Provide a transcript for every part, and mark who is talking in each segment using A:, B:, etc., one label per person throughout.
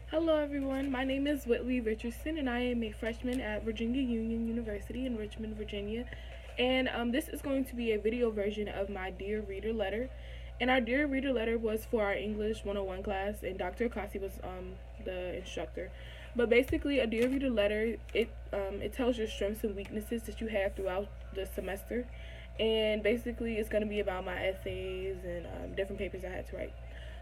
A: Hello everyone, my name is Whitley Richardson and I am a freshman at Virginia Union University in Richmond, Virginia. And this is going to be a video version of my Dear Reader letter. And our Dear Reader letter was for our English 101 class, and Dr. Akasi was the instructor. But basically, a Dear Reader letter, it tells your strengths and weaknesses that you have throughout the semester. And basically, it's going to be about my essays and different papers I had to write.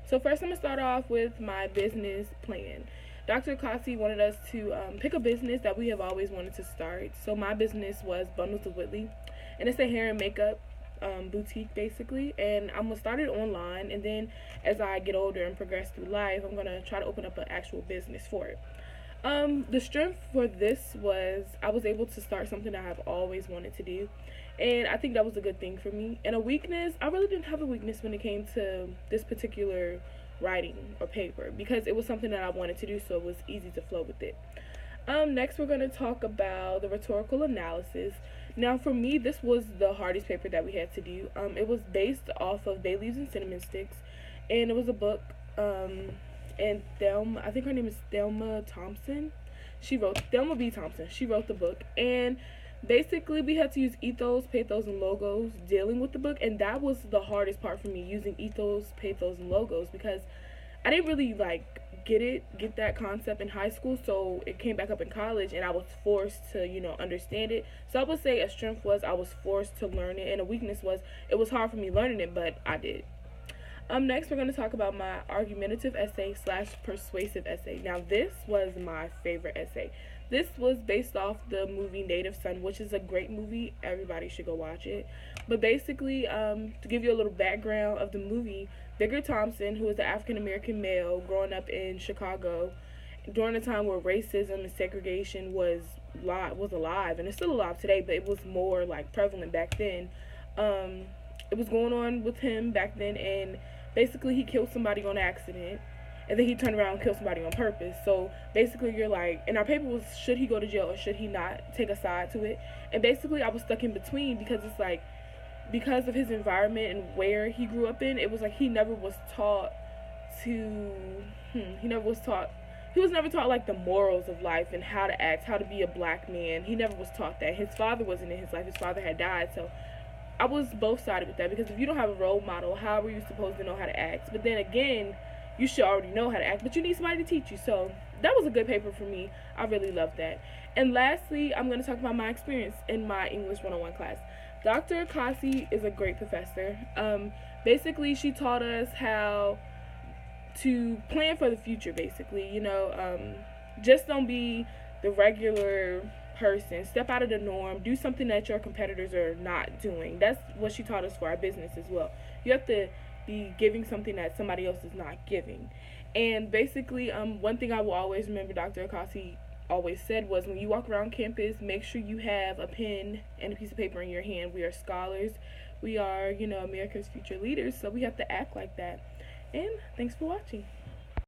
A: So first I'm going to start off with my business plan. Dr. Kasi wanted us to pick a business that we have always wanted to start. So my business was Bundles of Whitley, and it's a hair and makeup boutique basically. And I'm going to start it online, and then as I get older and progress through life, I'm going to try to open up an actual business for it. The strength for this was I was able to start something I have always wanted to do, and I think that was a good thing for me. And a weakness, I really didn't have a weakness when it came to this particular writing or paper because it was something that I wanted to do, so it was easy to flow with it. Next, we're going to talk about the rhetorical analysis. Now, for me, this was the hardest paper that we had to do. It was based off of Bay Leaves and Cinnamon Sticks, and it was a book. And Thelma, I think her name is Thelma Thompson. Thelma B. Thompson. She wrote the book, and basically we had to use ethos, pathos, and logos dealing with the book, and that was the hardest part for me, using ethos, pathos, and logos, because I didn't really get that concept in high school, so it came back up in college, and I was forced to understand it. So I would say a strength was I was forced to learn it, and a weakness was it was hard for me learning it, but I did. Next, we're going to talk about my argumentative essay / persuasive essay. Now, this was my favorite essay. This was based off the movie Native Son, which is a great movie. Everybody should go watch it. But basically, to give you a little background of the movie, Bigger Thompson, who is an African-American male growing up in Chicago during a time where racism and segregation was alive, and it's still alive today, but it was more prevalent back then. It was going on with him back then, and basically he killed somebody on accident, and then he turned around and killed somebody on purpose. So basically you're and our paper was, should he go to jail or should he not take a side to it? And basically I was stuck in between, because it's because of his environment and where he grew up in, it was he never was taught to he was never taught the morals of life and how to act, how to be a black man. He never was taught that. His father wasn't in his life. His father had died. So I was both sided with that, because if you don't have a role model, how are you supposed to know how to act? But then again, you should already know how to act, but you need somebody to teach you. So that was a good paper for me. I really loved that. And lastly, I'm going to talk about my experience in my English 101 class. Dr. Kasi is a great professor. Basically, she taught us how to plan for the future, basically. Just don't be the regular person. Step out of the norm. Do something that your competitors are not doing. That's what she taught us for our business as well. You have to be giving something that somebody else is not giving. And basically, one thing I will always remember Dr. Akasi always said was, when you walk around campus, make sure you have a pen and a piece of paper in your hand. We are scholars. We are, America's future leaders, so we have to act like that. And thanks for watching.